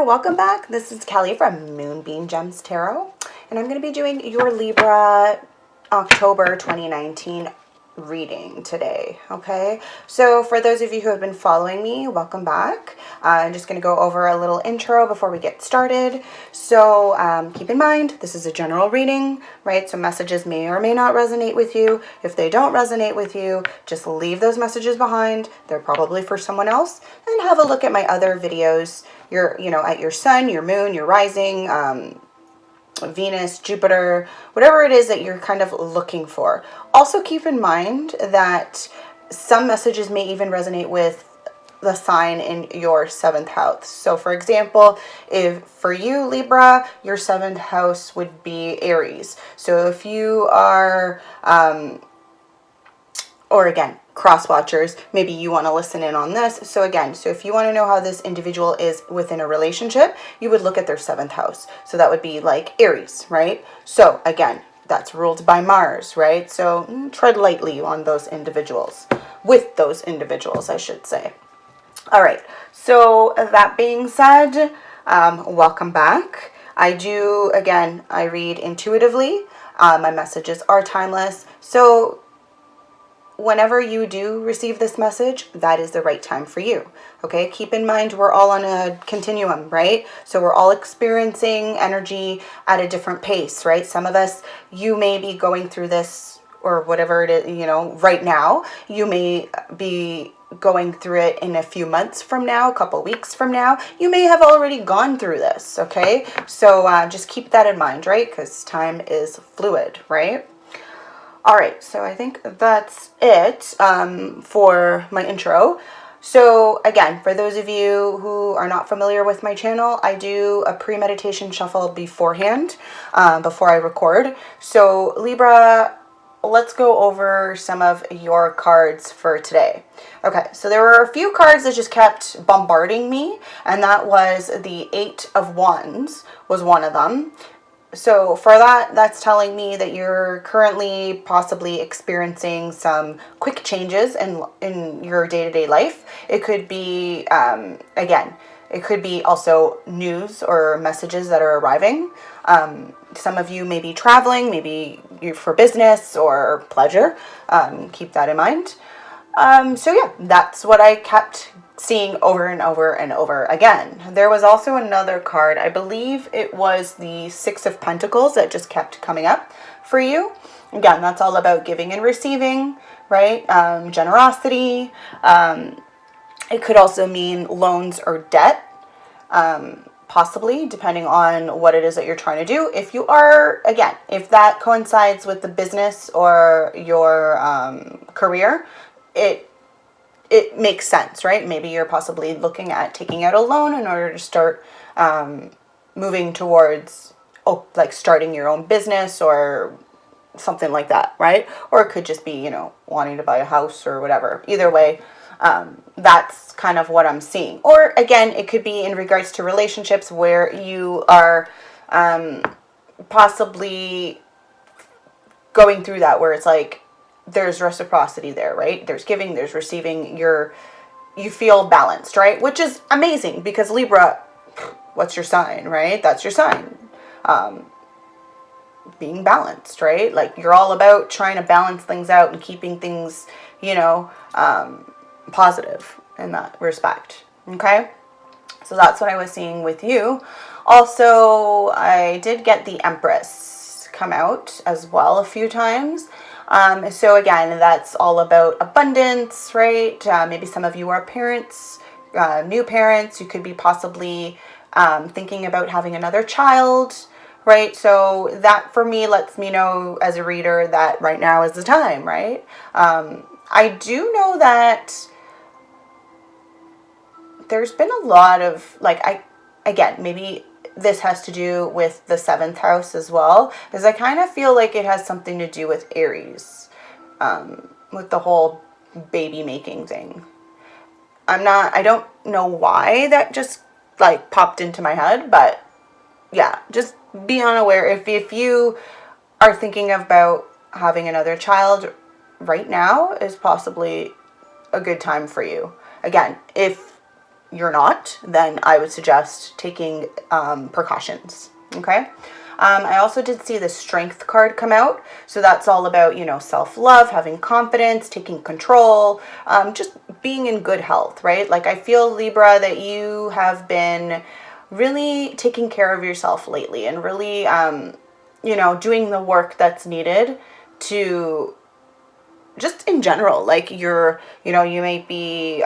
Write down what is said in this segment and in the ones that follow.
welcome back. This is Kelly from Moonbean Gems Tarot, and I'm going to be doing your Libra October 2019 reading today. Okay, so for those of you who have been following me, welcome back. I'm just going to go over a little intro before we get started. So keep in mind, this is a general reading, right? So messages may or may not resonate with you. If they don't resonate with you, just leave those messages behind. They're probably for someone else. And have a look at my other videos. At your sun, your moon, your rising, Venus, Jupiter, whatever it is that you're kind of looking for. Also keep in mind that some messages may even resonate with the sign in your 7th house. So for example, if for you Libra, your 7th house would be Aries. So if you are or again, cross watchers, maybe you want to listen in on this. So if you want to know how this individual is within a relationship, you would look at their 7th house. So that would be like Aries, right? So again, that's ruled by Mars, right? So tread lightly on those individuals, with those individuals, I should say. All right. So that being said, welcome back. I read intuitively. My messages are timeless. So whenever you do receive this message, that is the right time for you. Okay, keep in mind we're all on a continuum, right? So we're all experiencing energy at a different pace, right? Some of us, you may be going through this or whatever it is, right now. You may be going through it in a few months from now, a couple weeks from now. You may have already gone through this, okay? So just keep that in mind, right? Because time is fluid, right? All right, so I think that's it for my intro. So again, for those of you who are not familiar with my channel, I do a pre-meditation shuffle beforehand, before I record. So Libra, let's go over some of your cards for today. Okay, so there were a few cards that just kept bombarding me, and that was the 8 of Wands was one of them. So for that, that's telling me that you're currently possibly experiencing some quick changes in your day-to-day life. It could be, it could be also news or messages that are arriving. Some of you may be traveling, maybe you're for business or pleasure. Keep that in mind. So yeah, that's what I kept seeing over and over and over again. There was also another card, I believe it was the 6 of Pentacles, that just kept coming up for you. Again, that's all about giving and receiving, right? Generosity. It could also mean loans or debt, possibly, depending on what it is that you're trying to do. If you are, again, if that coincides with the business or your career, it makes sense, right? Maybe you're possibly looking at taking out a loan in order to start moving towards, starting your own business or something like that, right? Or it could just be, wanting to buy a house or whatever. Either way, that's kind of what I'm seeing. Or again, it could be in regards to relationships where you are possibly going through that, where it's like, there's reciprocity there, right? There's giving, there's receiving, you feel balanced, right? Which is amazing because Libra, what's your sign, right? That's your sign. Being balanced, right? Like you're all about trying to balance things out and keeping things, positive in that respect. Okay. So that's what I was seeing with you. Also, I did get the Empress come out as well a few times. So again, that's all about abundance, right? Maybe some of you are parents, new parents. You could be possibly thinking about having another child, right? So that for me lets me know as a reader that right now is the time, right? I do know that there's been a lot of, maybe this has to do with the 7th house as well, because I kind of feel like it has something to do with Aries, with the whole baby making thing. I don't know why that just popped into my head, but yeah, just be unaware. If you are thinking about having another child right now is possibly a good time for you. Again, if you're not, then I would suggest taking precautions. Okay. I also did see the strength card come out. So that's all about, you know, self-love, having confidence, taking control, just being in good health, right? Like I feel, Libra, that you have been really taking care of yourself lately and really, you know, doing the work that's needed to just in general, like you're, you know, you may be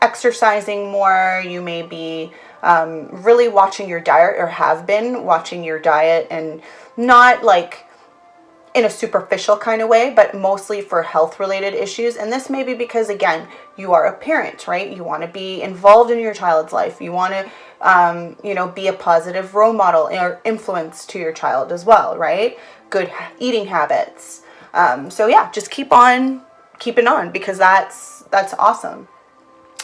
exercising more, you may be really watching your diet, or have been watching your diet, and not like in a superficial kind of way, but mostly for health related issues. And this may be because, again, you are a parent, right? You want to be involved in your child's life. You want to, you know, be a positive role model or influence to your child as well, right? Good eating habits. So yeah, just keep on keeping on, because that's awesome.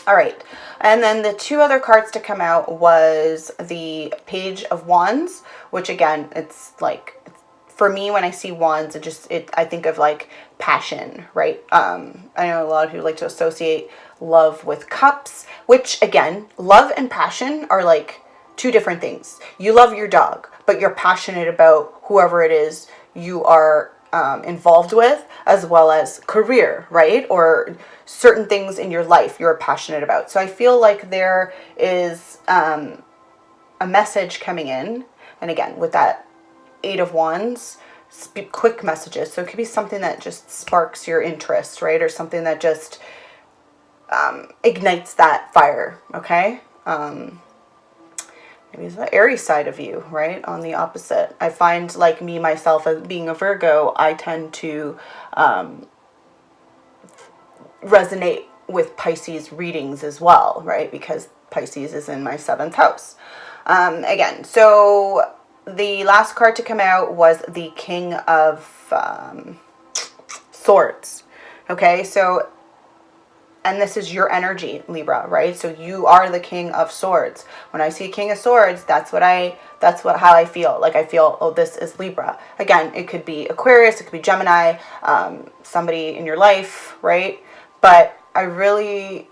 All right. And then the two other cards to come out was the Page of Wands, which again, it's like, for me, when I see wands, I think of like passion, right? I know a lot of people like to associate love with cups, which again, love and passion are like two different things. You love your dog, but you're passionate about whoever it is you are involved with, as well as career, right? Or certain things in your life you're passionate about. So I feel like there is a message coming in. And again, with that Eight of Wands, quick messages. So it could be something that just sparks your interest, right? Or something that just ignites that fire, okay? Maybe it's the Aries side of you, right? On the opposite. I find, like me, myself, as being a Virgo, I tend to resonate with Pisces readings as well, right? Because Pisces is in my 7th house. Again, so the last card to come out was the King of Swords. Okay, so, and this is your energy, Libra, right? So you are the King of Swords. When I see King of Swords, that's how I feel. Like I feel, oh, this is Libra. Again, it could be Aquarius, it could be Gemini, somebody in your life, right? But I really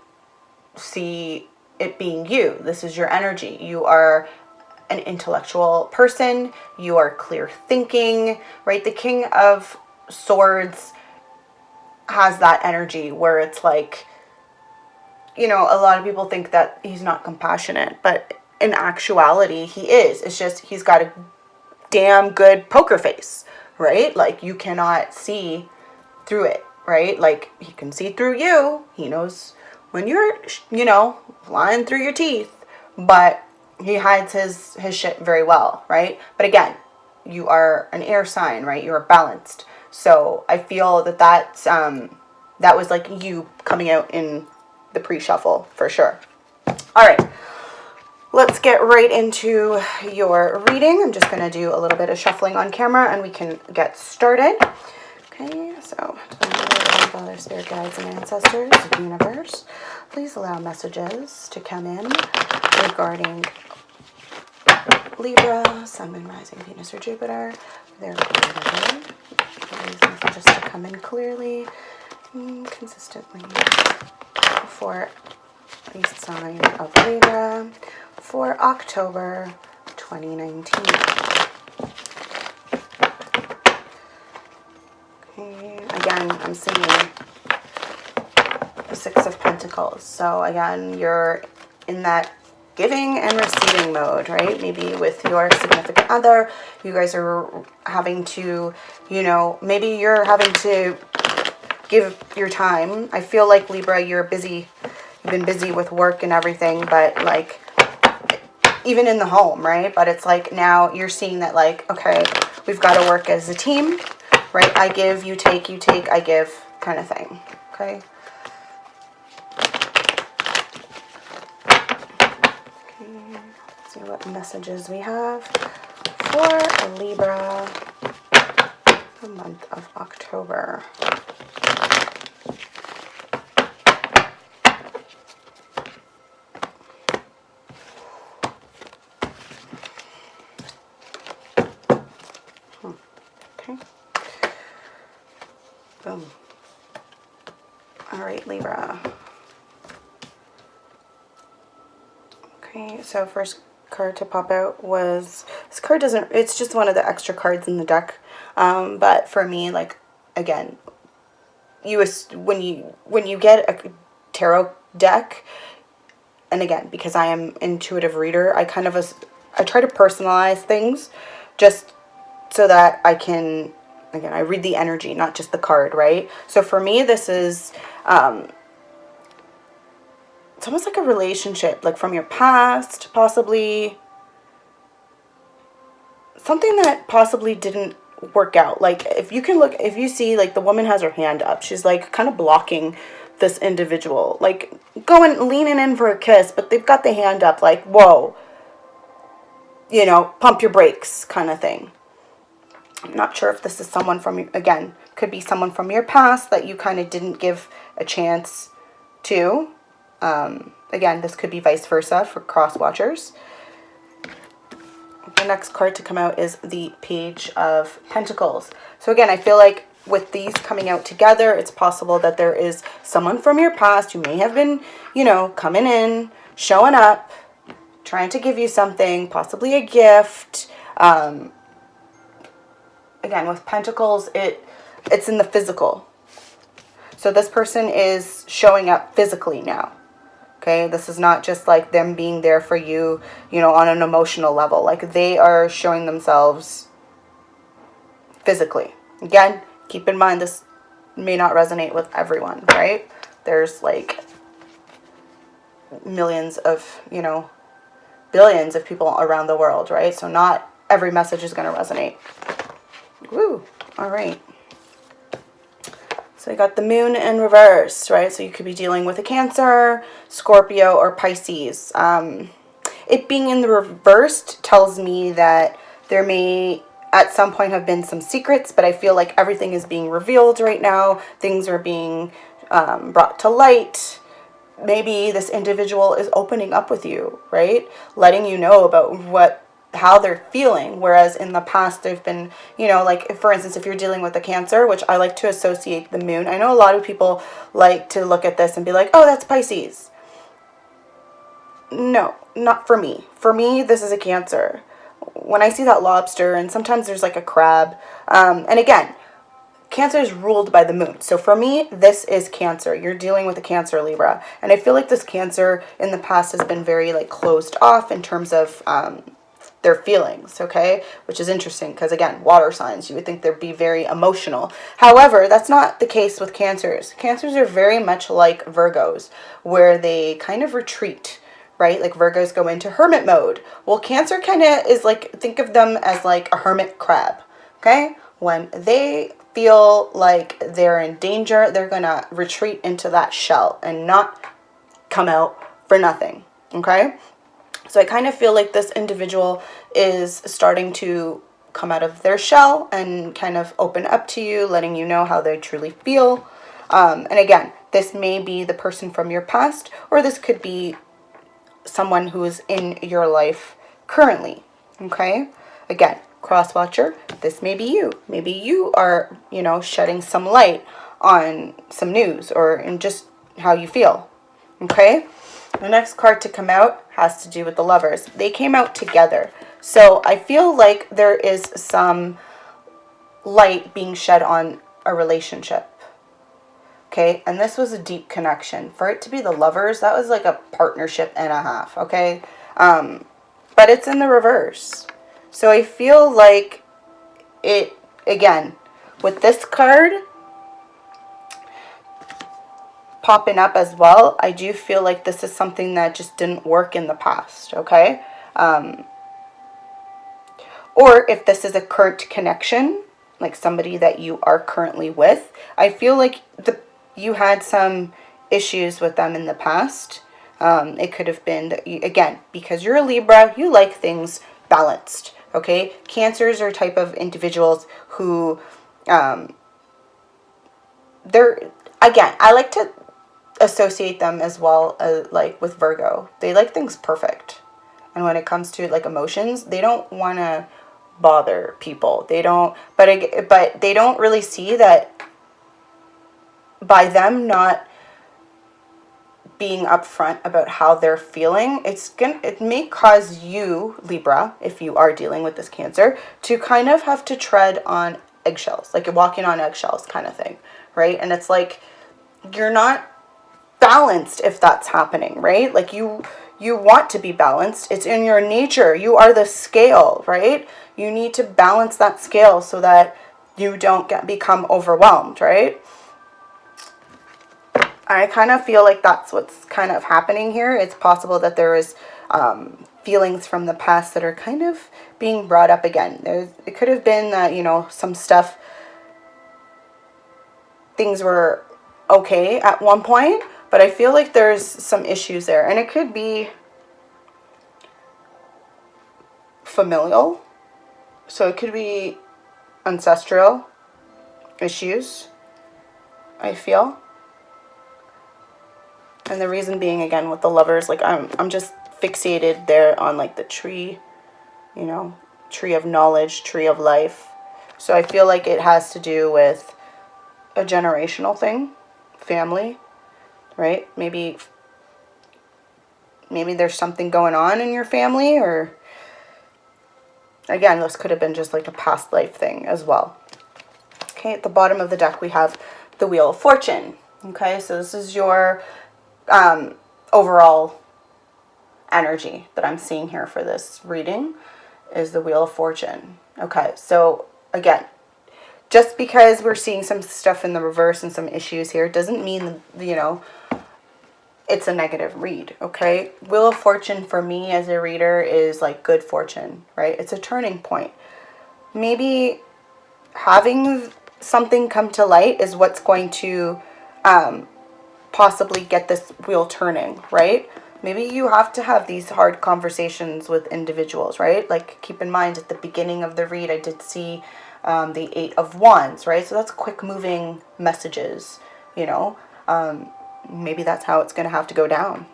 see it being you. This is your energy. You are an intellectual person. You are clear thinking, right? The King of Swords has that energy where it's like, you know, a lot of people think that he's not compassionate, but in actuality, he is. It's just he's got a damn good poker face, right? Like you cannot see through it, right? Like he can see through you. He knows when you're, you know, lying through your teeth, but he hides his shit very well, right? But again, you are an air sign, right? You are balanced. So I feel that that was like you coming out in the pre-shuffle for sure. All right, let's get right into your reading. I'm just going to do a little bit of shuffling on camera and we can get started. Okay, so Father, Spirit Guides, and Ancestors, Universe, please allow messages to come in regarding Libra, Sun, Moon, Rising, Venus, or Jupiter. They're good. These messages to come in clearly and consistently for the sign of Libra for October 2019. Okay, again, I'm seeing the Six of Pentacles. So again, you're in that giving and receiving mode, right? Maybe with your significant other, you guys are having to, you know, maybe you're having to give your time. I feel like Libra, you're busy. You've been busy with work and everything, but like even in the home, right? But it's like now you're seeing that like, okay, we've got to work as a team, right? I give, you take, I give kind of thing, okay? Let's see what messages we have for Libra, the month of October. Okay. Boom. All right, Libra. Okay, so first card to pop out was, this card doesn't, it's just one of the extra cards in the deck. But for me, like, again, when you get a tarot deck, and again, because I am intuitive reader, I try to personalize things just so that I can, again, I read the energy, not just the card, right? So for me, this is, it's almost like a relationship, like from your past, possibly. Something that possibly didn't work out. Like, if you see, like, the woman has her hand up. She's, like, kind of blocking this individual. Like, leaning in for a kiss, but they've got the hand up, like, whoa. You know, pump your brakes kind of thing. I'm not sure if this is someone from, again, could be someone from your past that you kind of didn't give a chance to. Again, this could be vice versa for cross watchers. The next card to come out is the Page of Pentacles. So again, I feel like with these coming out together, it's possible that there is someone from your past who may have been, you know, coming in, showing up, trying to give you something, possibly a gift. Again, with Pentacles, it's in the physical. So this person is showing up physically now. Okay, this is not just like them being there for you, you know, on an emotional level. Like, they are showing themselves physically. Again, keep in mind this may not resonate with everyone, right? There's like millions of, you know, billions of people around the world, right? So not every message is going to resonate. Woo! All right. So I got the moon in reverse, right? So you could be dealing with a Cancer, Scorpio, or Pisces. It being in the reversed tells me that there may at some point have been some secrets, but I feel like everything is being revealed right now. Things are being brought to light. Maybe this individual is opening up with you, right? Letting you know about how they're feeling, whereas in the past they've been, you know, like, for instance, if you're dealing with a Cancer, which I like to associate the moon. I know a lot of people like to look at this and be like, oh, that's Pisces. No, not for me. For me, this is a Cancer. When I see that lobster, and sometimes there's like a crab, and again, Cancer is ruled by the moon. So for me, this is Cancer. You're dealing with a Cancer, Libra. And I feel like this Cancer in the past has been very, like, closed off in terms of their feelings, okay? Which is interesting because, again, water signs, you would think they'd be very emotional. However, that's not the case with Cancers. Cancers are very much like Virgos, where they kind of retreat, right? Like, Virgos go into hermit mode. Well, Cancer kind of is like, think of them as like a hermit crab, okay? When they feel like they're in danger, they're going to retreat into that shell and not come out for nothing, okay? So I kind of feel like this individual is starting to come out of their shell and kind of open up to you, letting you know how they truly feel. And again, this may be the person from your past, or this could be someone who is in your life currently, okay? Again, cross-watcher, this may be you. Maybe you are, you know, shedding some light on some news or in just how you feel, okay? The next card to come out has to do with the Lovers. They came out together. So I feel like there is some light being shed on a relationship. Okay, and this was a deep connection. For it to be the Lovers, that was like a partnership and a half, okay? But it's in the reverse. So I feel like it, again, with this card popping up as well, I do feel like this is something that just didn't work in the past, okay? Or if this is a current connection, like somebody that you are currently with, I feel like you had some issues with them in the past. It could have been that you, again, because you're a Libra, you like things balanced, okay? Cancers are type of individuals who, they're, again, I like to associate them as well, like with Virgo. They like things perfect. And when it comes to like emotions, they don't want to bother people. They don't, but they don't really see that by them not being upfront about how they're feeling, it may cause you, Libra, if you are dealing with this Cancer, to kind of have to tread on eggshells, like you're walking on eggshells kind of thing, right? And it's like you're not balanced if that's happening, right? Like you want to be balanced. It's in your nature. You are the scale, right? You need to balance that scale so that you don't become overwhelmed, right? I kind of feel like that's what's kind of happening here. It's possible that there is feelings from the past that are kind of being brought up again. It could have been that, you know, some stuff, things were okay at one point, but I feel like there's some issues there. And it could be familial. So it could be ancestral issues, I feel. And the reason being, again, with the Lovers, like I'm just fixated there on like the tree, you know, tree of knowledge, tree of life. So I feel like it has to do with a generational thing, family, right? Maybe there's something going on in your family, or again, this could have been just like a past life thing as well. Okay, at the bottom of the deck, we have the Wheel of Fortune. Okay, so this is your overall energy that I'm seeing here for this reading is the Wheel of Fortune. Okay, so again, just because we're seeing some stuff in the reverse and some issues here doesn't mean, you know, it's a negative read, okay? Wheel of Fortune for me as a reader is like good fortune, right? It's a turning point. Maybe having something come to light is what's going to possibly get this wheel turning, right? Maybe you have to have these hard conversations with individuals, right? Like, keep in mind, at the beginning of the read, I did see the 8 of Wands, right? So that's quick moving messages, you know? Maybe that's how it's going to have to go down,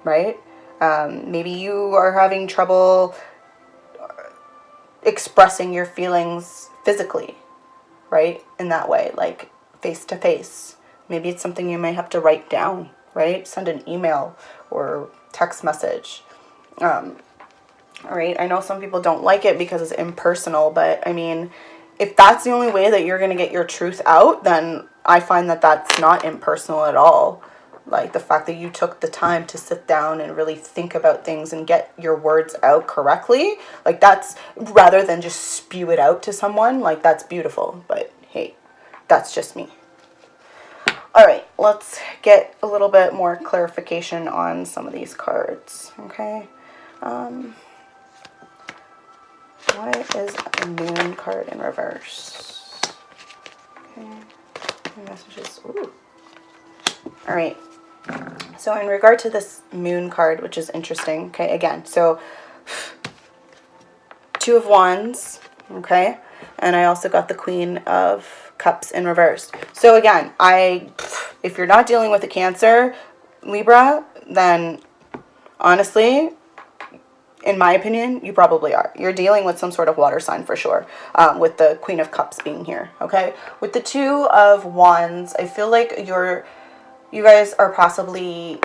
right? Maybe you are having trouble expressing your feelings physically, right? In that way, like face to face. Maybe it's something you may have to write down, right? Send an email or text message. All right, I know some people don't like it because it's impersonal, but I mean, if that's the only way that you're going to get your truth out, then I find that that's not impersonal at all. Like the fact that you took the time to sit down and really think about things and get your words out correctly, like that's, rather than just spew it out to someone, like that's beautiful. But hey, that's just me. All right, let's get a little bit more clarification on some of these cards, okay? What is a Moon card in reverse? Okay, messages. Ooh. All right, so in regard to this Moon card, which is interesting, okay, again, so 2 of Wands, okay, and I also got the Queen of Cups in reverse. So again, if you're not dealing with a Cancer, Libra, then honestly, in my opinion, you probably are. You're dealing with some sort of water sign for sure, with the Queen of Cups being here, okay? With the 2 of Wands, I feel like you guys are possibly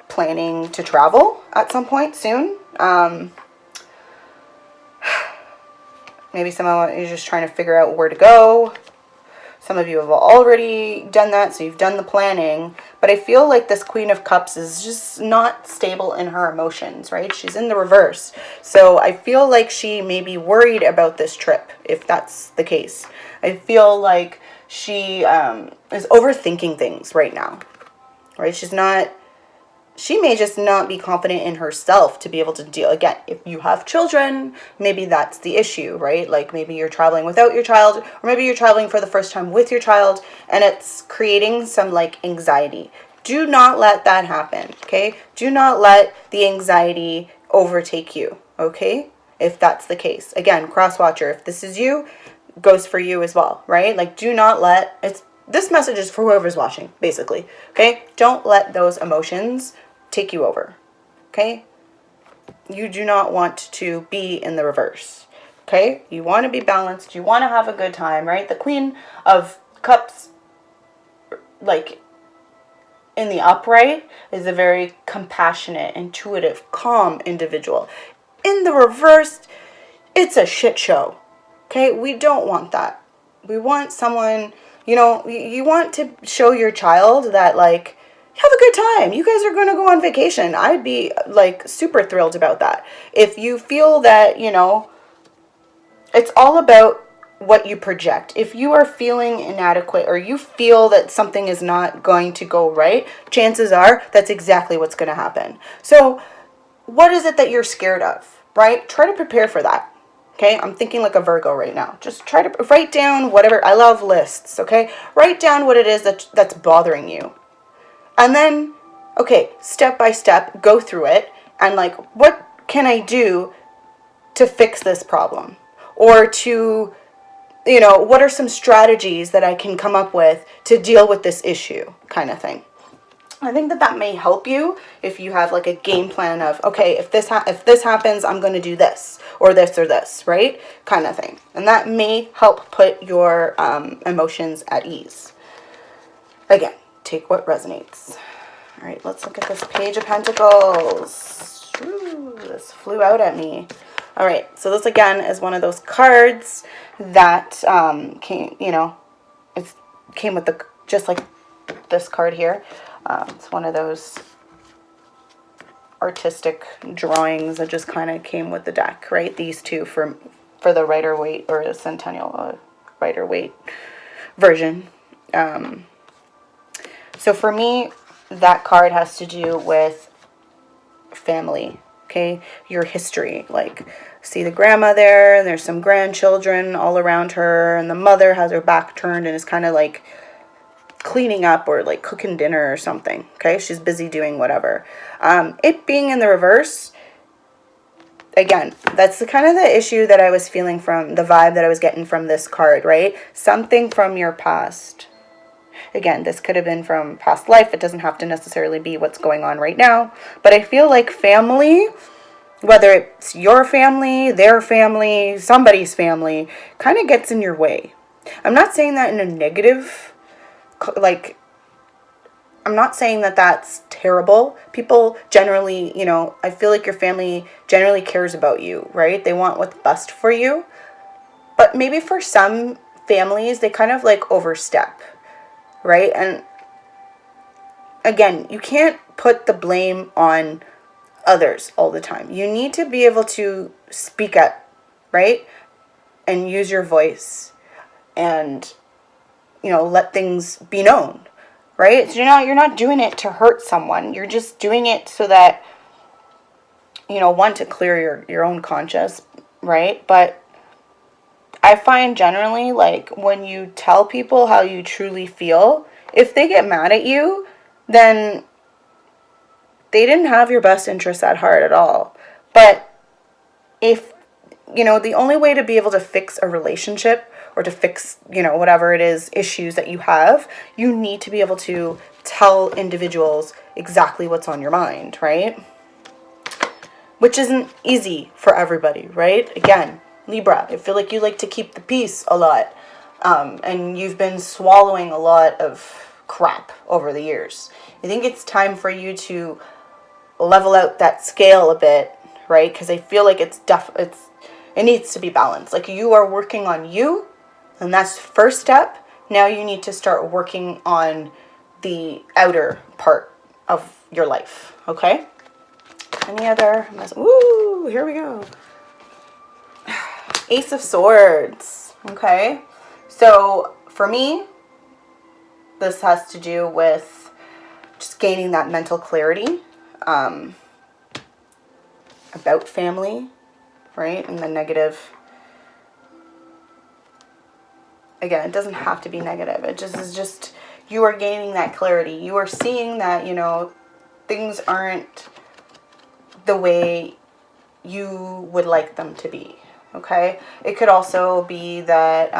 planning to travel at some point soon. Maybe some of you are just trying to figure out where to go. Some of you have already done that, so you've done the planning. But I feel like this Queen of Cups is just not stable in her emotions, right? She's in the reverse. So I feel like she may be worried about this trip, if that's the case. I feel like she is overthinking things right now, right? She may just not be confident in herself to be able to deal. Again, if you have children, maybe that's the issue, right? Like maybe you're traveling without your child, or maybe you're traveling for the first time with your child, and it's creating some like anxiety. Do not let that happen, okay? Do not let the anxiety overtake you, okay? If that's the case. Again, cross watcher, if this is you, goes for you as well, right? Like do not let, this message is for whoever's watching, basically, okay? Don't let those emotions take you over, okay? You do not want to be in the reverse, okay? You want to be balanced. You want to have a good time, right? The Queen of Cups, like, in the upright is a very compassionate, intuitive, calm individual. In the reverse, it's a shit show. Okay, we don't want that. We want someone, you want to show your child that, like, have a good time. You guys are going to go on vacation. I'd be, like, super thrilled about that. If you feel that, it's all about what you project. If you are feeling inadequate or you feel that something is not going to go right, chances are that's exactly what's going to happen. So, what is it that you're scared of, right? Try to prepare for that. Okay, I'm thinking like a Virgo right now. Just try to write down whatever. I love lists, okay? Write down what it is that's bothering you. And then, okay, step by step, go through it. And, like, what can I do to fix this problem? Or to, what are some strategies that I can come up with to deal with this issue, kind of thing. I think that may help you if you have, like, a game plan of, okay, if this happens, I'm going to do this or this, right? Kind of thing. And that may help put your emotions at ease. Again, take what resonates. All right, let's look at this Page of Pentacles. Ooh, this flew out at me. All right, so this again is one of those cards that came, it came with just like this card here. It's one of those artistic drawings that just kind of came with the deck, right? These two for the Rider-Waite or the Centennial Rider-Waite version. So for me, that card has to do with family, okay? Your history. Like, see the grandma there, and there's some grandchildren all around her, and the mother has her back turned and is kind of like cleaning up or like cooking dinner or something, okay? She's busy doing whatever. It being in the reverse, again, that's the kind of the issue that I was feeling from the vibe that I was getting from this card, right? Something from your past. Again, this could have been from past life. It doesn't have to necessarily be what's going on right now. But I feel like family, whether it's your family, their family, somebody's family, kind of gets in your way. I'm not saying that in a negative, like, I'm not saying that that's terrible. People generally, I feel like your family generally cares about you, right? They want what's best for you. But maybe for some families, they kind of like overstep, right? And again, you can't put the blame on others all the time. You need to be able to speak up, right? And use your voice and, let things be known, right? So you're not doing it to hurt someone. You're just doing it so that, one, to clear your own conscience, right? But I find generally, like, when you tell people how you truly feel, if they get mad at you, then they didn't have your best interests at heart at all. But if, the only way to be able to fix a relationship or to fix, whatever it is, issues that you have, you need to be able to tell individuals exactly what's on your mind, right? Which isn't easy for everybody, right? Again, Libra, I feel like you like to keep the peace a lot. And you've been swallowing a lot of crap over the years. I think it's time for you to level out that scale a bit, right? Because I feel like it needs to be balanced. Like, you are working on you, and that's the first step. Now you need to start working on the outer part of your life, okay? Any other? Ooh, here we go. Ace of Swords, okay? So for me, this has to do with just gaining that mental clarity about family, right? And the negative. Again, it doesn't have to be negative. It just is just, you are gaining that clarity. You are seeing that, things aren't the way you would like them to be, okay? It could also be that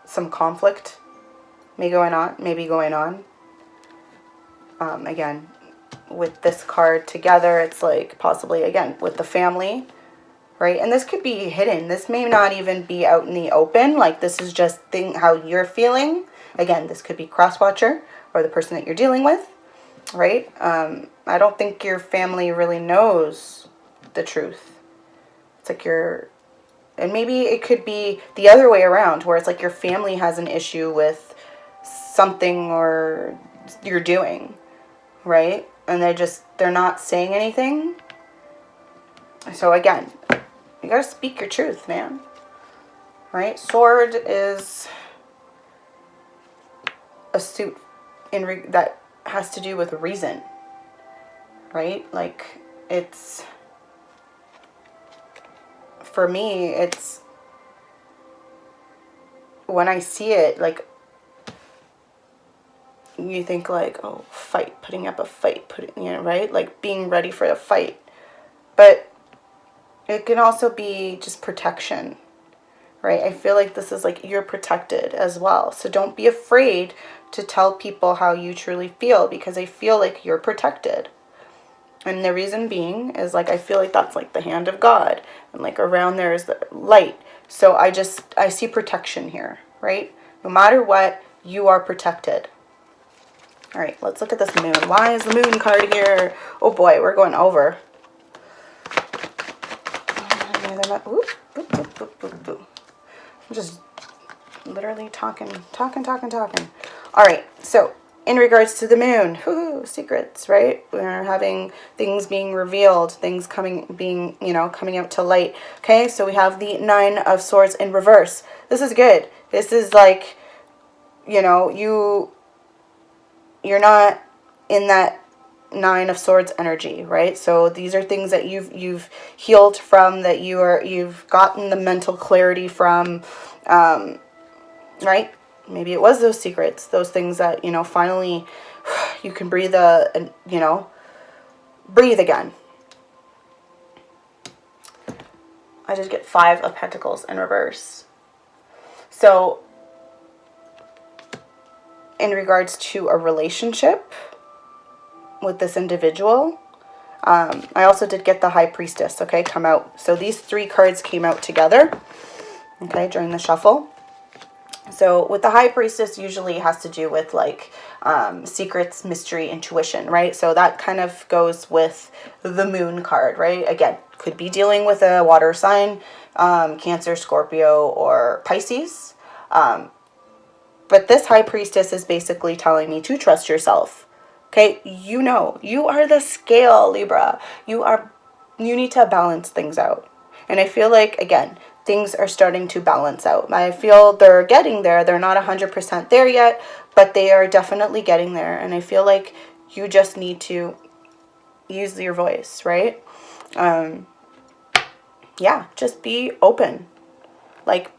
some conflict may be going on. Again, with this card together, it's like possibly, again, with the family, right? And this could be hidden. This may not even be out in the open. Like, this is just how you're feeling. Again, this could be cross-watcher or the person that you're dealing with, right? I don't think your family really knows the truth. It's like and maybe it could be the other way around, where it's like your family has an issue with something or you're doing, right? And they're not saying anything. So again, you gotta speak your truth, man. Right? Sword is a suit that has to do with reason. Right? Like, it's, for me, it's, when I see it, like, you think like, oh, fight, putting up a fight, right? Like, being ready for a fight. But it can also be just protection, right? I feel like this is like, you're protected as well. So don't be afraid to tell people how you truly feel, because I feel like you're protected. And the reason being is, like, I feel like that's like the hand of God, and like around there is the light. So I see protection here, right? No matter what, you are protected. All right, let's look at this moon. Why is the moon card here? Oh boy, we're going over. I'm just literally talking. All right, so in regards to the moon, secrets, right? We're having things being revealed, things coming out to light. Okay, so we have the 9 of Swords in reverse. This is good. This is like, you're not in that 9 of Swords energy, right? So these are things that you've healed from, that you've gotten the mental clarity from, right? Maybe it was those secrets, those things that, finally you can breathe breathe again. I did get 5 of Pentacles in reverse. So in regards to a relationship with this individual, I also did get the High Priestess, okay, come out. So these 3 cards came out together, okay, during the shuffle. So with the High Priestess, usually has to do with like secrets, mystery, intuition, right? So that kind of goes with the Moon card, right? Again, could be dealing with a water sign, Cancer, Scorpio, or Pisces. But this High Priestess is basically telling me to trust yourself. Okay, you are the scale, Libra. You need to balance things out. And I feel like, again, things are starting to balance out. I feel they're getting there. They're not 100% there yet, but they are definitely getting there. And I feel like you just need to use your voice, right? Yeah, just be open. Like,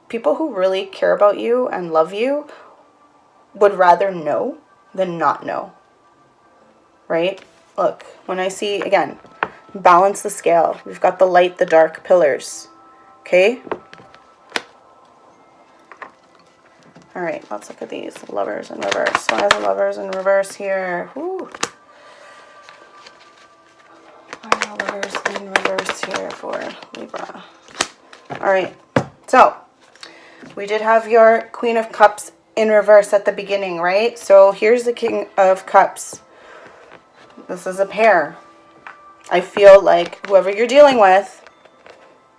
people who really care about you and love you would rather know than not know, right? Look, when I see, again, balance the scale. We've got the light, the dark pillars. Okay. All right, let's look at these Lovers in reverse. Why is the Lovers in reverse here? Whew. Why are the Lovers in reverse here for Libra? All right, so we did have your Queen of Cups in reverse at the beginning, right? So here's the King of Cups. This is a pair. I feel like whoever you're dealing with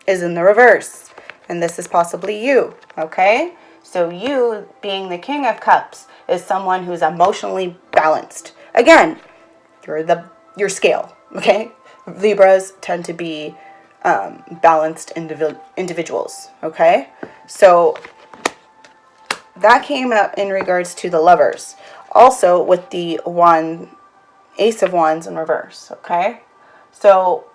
is in the reverse, and this is possibly you, okay? So you, being the King of Cups, is someone who's emotionally balanced. Again, you're your scale, okay? Libras tend to be balanced individuals, okay? So that came up in regards to the Lovers. Also with the Ace of Wands in reverse, okay? So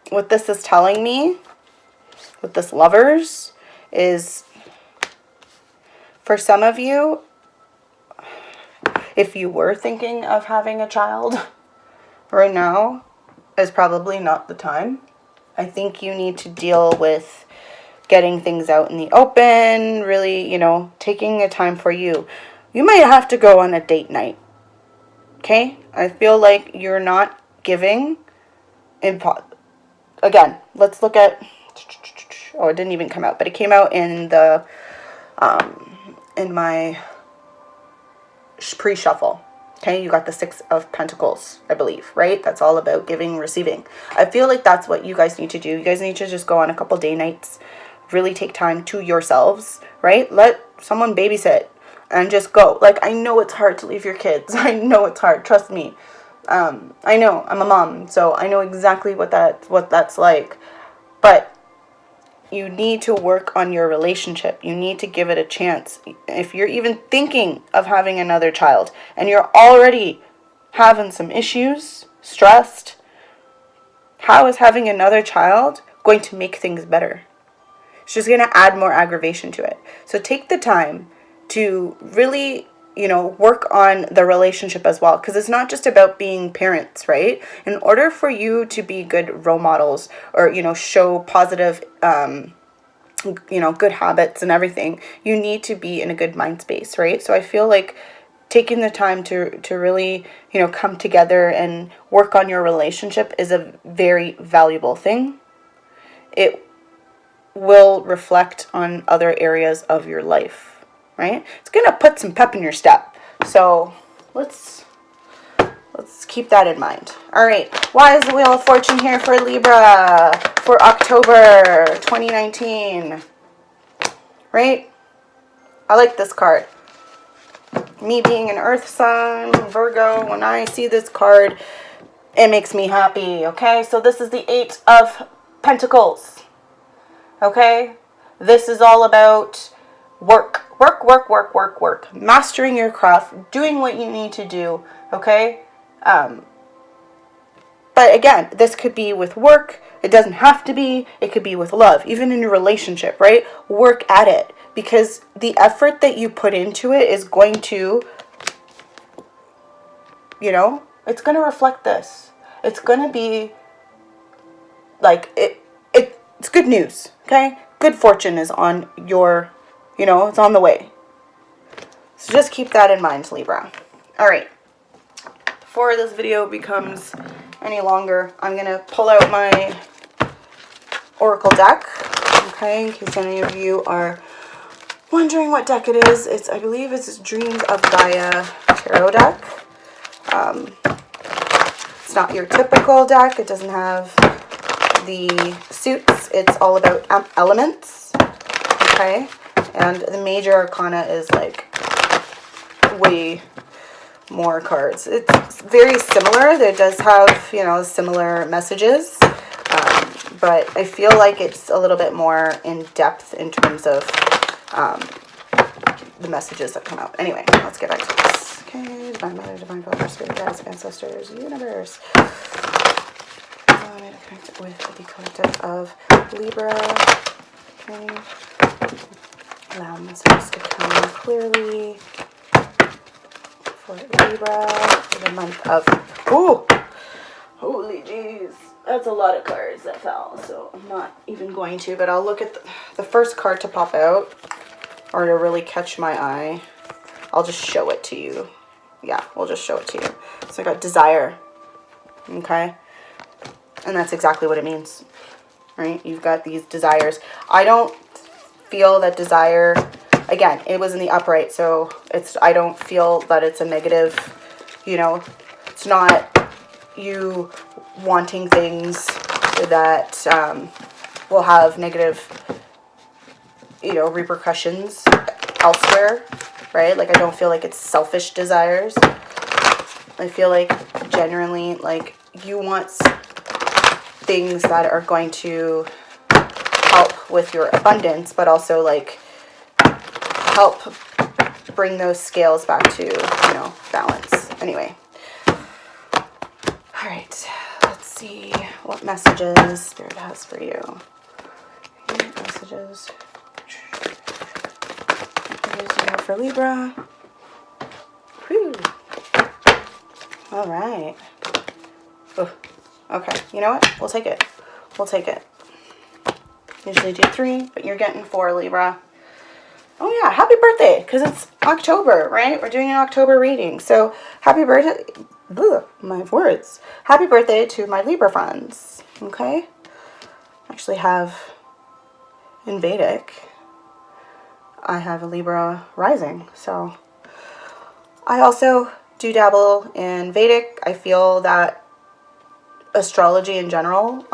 what this is telling me with this Lovers is, for some of you, if you were thinking of having a child, right now is probably not the time. I think you need to deal with getting things out in the open, really, taking a time for you. You might have to go on a date night, okay? I feel like you're not giving again, let's look at, oh, it didn't even come out, but it came out in the, in my pre-shuffle. Okay, you got the Six of Pentacles, I believe, right? That's all about giving, receiving. I feel like that's what you guys need to do. You guys need to just go on a couple day nights, really take time to yourselves, right? Let someone babysit and just go. Like, I know it's hard to leave your kids. I know it's hard. Trust me. I know. I'm a mom, so I know exactly what that's like. But you need to work on your relationship. You need to give it a chance. If you're even thinking of having another child and you're already having some issues, stressed, how is having another child going to make things better? It's just going to add more aggravation to it. So take the time to really, work on the relationship as well. Because it's not just about being parents, right? In order for you to be good role models or, show positive, good habits and everything, you need to be in a good mind space, right? So I feel like taking the time to really, come together and work on your relationship is a very valuable thing. It will reflect on other areas of your life, right? It's going to put some pep in your step. So let's keep that in mind. All right. Why is the Wheel of Fortune here for Libra for October 2019? Right? I like this card. Me being an Earth sign, Virgo, when I see this card, it makes me happy. Okay? So this is the Eight of Pentacles. Okay? This is all about work. Work. Mastering your craft. Doing what you need to do. Okay? But again, this could be with work. It doesn't have to be. It could be with love. Even in your relationship, right? Work at it. Because the effort that you put into it is going to, it's going to reflect this. It's going to be like, it's good news, okay? Good fortune is on your, it's on the way. So just keep that in mind, Libra. All right. Before this video becomes any longer, I'm going to pull out my Oracle deck, okay, in case any of you are wondering what deck it is. I believe it's Dreams of Gaia Tarot deck. It's not your typical deck. It doesn't have the suits. It's all about elements, okay, and the major arcana is like way more cards. It's very similar. It does have, similar messages, but I feel like it's a little bit more in depth in terms of the messages that come out. Anyway, let's get back to this. Okay, Divine Mother, Divine Father, Spirit Guides, Ancestors, Universe. I'm going to connect with the collective of Libra. Okay. Allow messages to come clearly for Libra for the month of, holy jeez, that's a lot of cards that fell, so I'm not even going to, but I'll look at the first card to pop out, or to really catch my eye. I'll just show it to you. Yeah, we'll just show it to you. So I got Desire, okay, and that's exactly what it means, right? You've got these desires. I don't feel that desire, again, it was in the upright, so I don't feel that it's a negative, it's not you wanting things that will have negative, repercussions elsewhere, right? Like, I don't feel like it's selfish desires. I feel like genuinely, like, you want things that are going to help with your abundance, but also, like, help bring those scales back to, balance. Anyway. All right. Let's see what messages Spirit has for you. Okay, messages for Libra. Whew. All right. Oh, okay. You know what? We'll take it. Usually do 3, but you're getting 4, Libra. Oh yeah, happy birthday, because it's October, right? We're doing an October reading. So happy birthday. Ugh, my words. Happy birthday to my Libra friends. Okay? actually have in Vedic, I have a Libra rising. So I also do dabble in Vedic. I feel that astrology in general,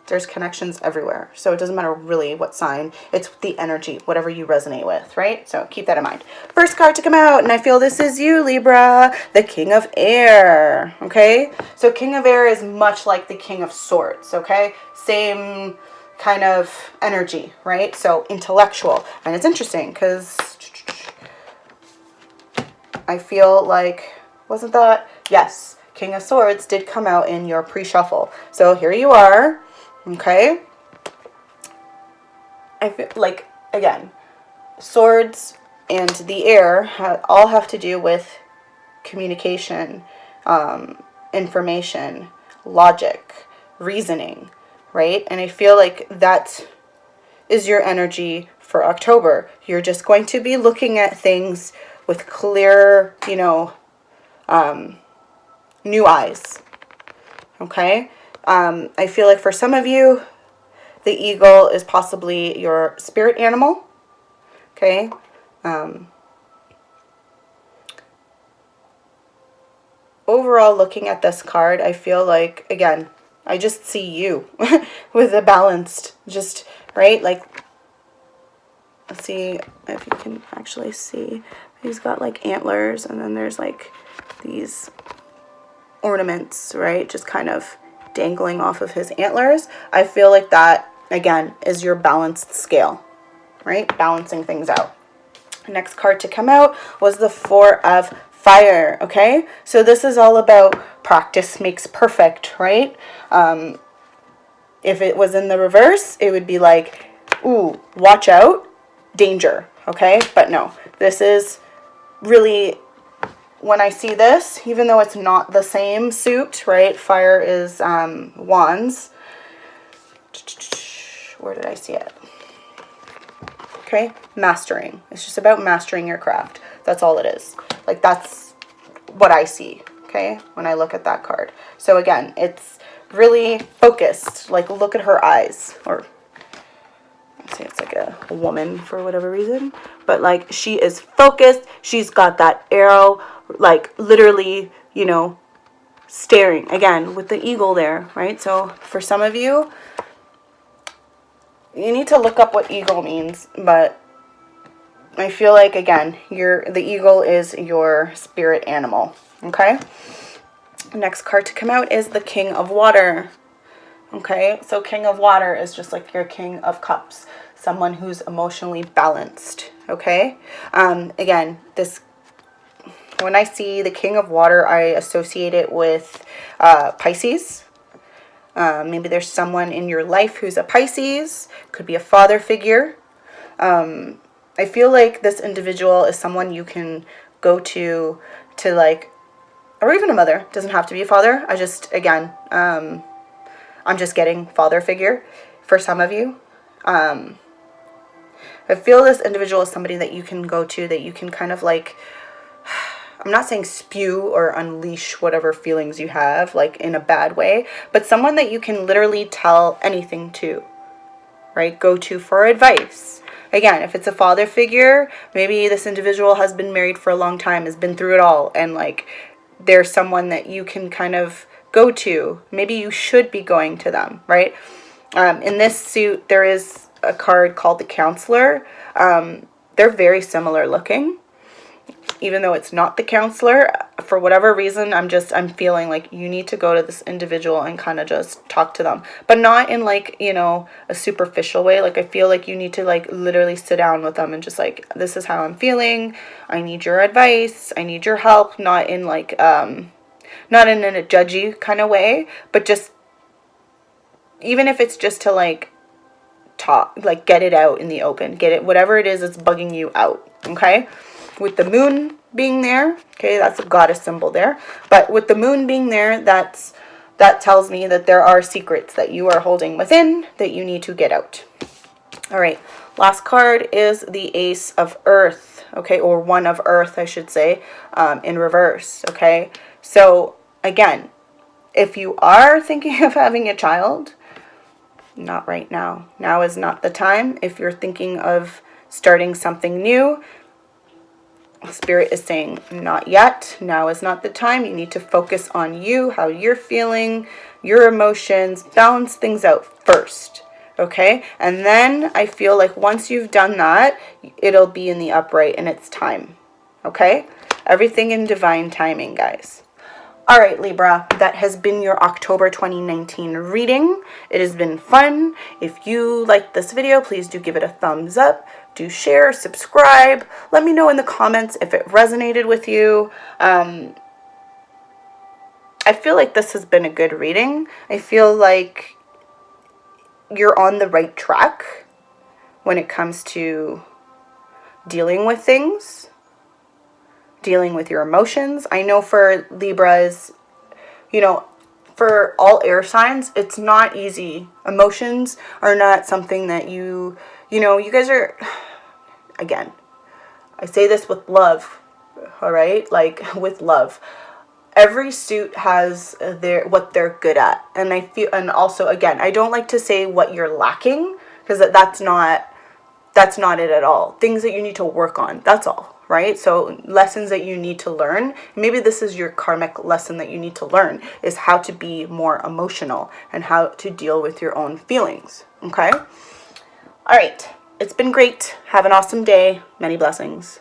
there's connections everywhere. So it doesn't matter really what sign. It's the energy, whatever you resonate with, right? So keep that in mind. First card to come out, and I feel this is you, Libra, the King of Air, okay? So King of Air is much like the King of Swords, okay? Same kind of energy, right? So intellectual. And it's interesting because I feel like, wasn't that? Yes, King of Swords did come out in your pre-shuffle. So here you are. Okay, I feel like, again, swords and the air all have to do with communication, information, logic, reasoning, right? And I feel like that is your energy for October. You're just going to be looking at things with clear, new eyes. Okay? I feel like for some of you, the eagle is possibly your spirit animal. Okay? Overall, looking at this card, I feel like, again, I just see you with a balanced, just, right? Like, let's see if you can actually see. He's got like antlers, and then there's like these ornaments, right? Just kind of dangling off of his antlers. I feel like that, again, is your balanced scale, right? Balancing things out. Next card to come out was the Four of Fire, okay? So this is all about practice makes perfect, right? If it was in the reverse, it would be like, ooh, watch out, danger, okay? But no, this is really, when I see this, even though it's not the same suit, right? Fire is wands. Where did I see it? Okay, mastering. It's just about mastering your craft. That's all it is. Like, that's what I see, okay, when I look at that card. So again, it's really focused. Like, look at her eyes. Or, I say it's like a woman for whatever reason. But, like, she is focused. She's got that arrow, like, literally, staring. Again, with the eagle there, right? So for some of you, you need to look up what eagle means, but I feel like, again, the eagle is your spirit animal, okay? Next card to come out is the King of Water, okay? So King of Water is just like your King of Cups, someone who's emotionally balanced, okay? Again, when I see the King of Water, I associate it with Pisces. Maybe there's someone in your life who's a Pisces. Could be a father figure. I feel like this individual is someone you can go to like, or even a mother. Doesn't have to be a father. I just, again, I'm just getting father figure for some of you. I feel this individual is somebody that you can go to, that you can kind of like, I'm not saying spew or unleash whatever feelings you have, like in a bad way, but someone that you can literally tell anything to, right? Go to for advice. Again, if it's a father figure, maybe this individual has been married for a long time, has been through it all, and like there's someone that you can kind of go to. Maybe you should be going to them, right? In this suit, there is a card called the Counselor. They're very similar looking. Even though it's not the counselor, for whatever reason, I'm feeling like you need to go to this individual and kind of just talk to them. But not in like, a superficial way. Like, I feel like you need to like literally sit down with them and just like, this is how I'm feeling. I need your advice. I need your help. Not in like, not in a judgy kind of way, but just, even if it's just to like talk, like get it out in the open. Get it, whatever it is that's bugging you out, okay? With the moon being there, okay, that's a goddess symbol there. But with the moon being there, that tells me that there are secrets that you are holding within that you need to get out. All right, last card is the Ace of Earth, okay, or One of Earth, I should say, in reverse, okay? So, again, if you are thinking of having a child, Not right now. Now is not the time. If you're thinking of starting something new, Spirit is saying not yet. Now is not the time. You need to focus on you, how you're feeling, your emotions, balance things out first. Okay? And then I feel like once you've done that, it'll be in the upright and it's time. Okay? Everything in divine timing, guys. All right, Libra, that has been your October 2019 reading. It has been fun. If you liked this video, please do give it a thumbs up. Do share, subscribe. Let me know in the comments if it resonated with you. I feel like this has been a good reading. I feel like you're on the right track when it comes to dealing with things, dealing with your emotions. I know for Libras, you know, for all air signs, it's not easy. Emotions are not something that you guys are, again, I say this with love, all right? Like, with love. Every suit has what they're good at. And I feel, and also, again, I don't like to say what you're lacking, because that's not it at all. Things that you need to work on, that's all, right? So lessons that you need to learn. Maybe this is your karmic lesson that you need to learn, is how to be more emotional and how to deal with your own feelings, okay? All right, it's been great. Have an awesome day. Many blessings.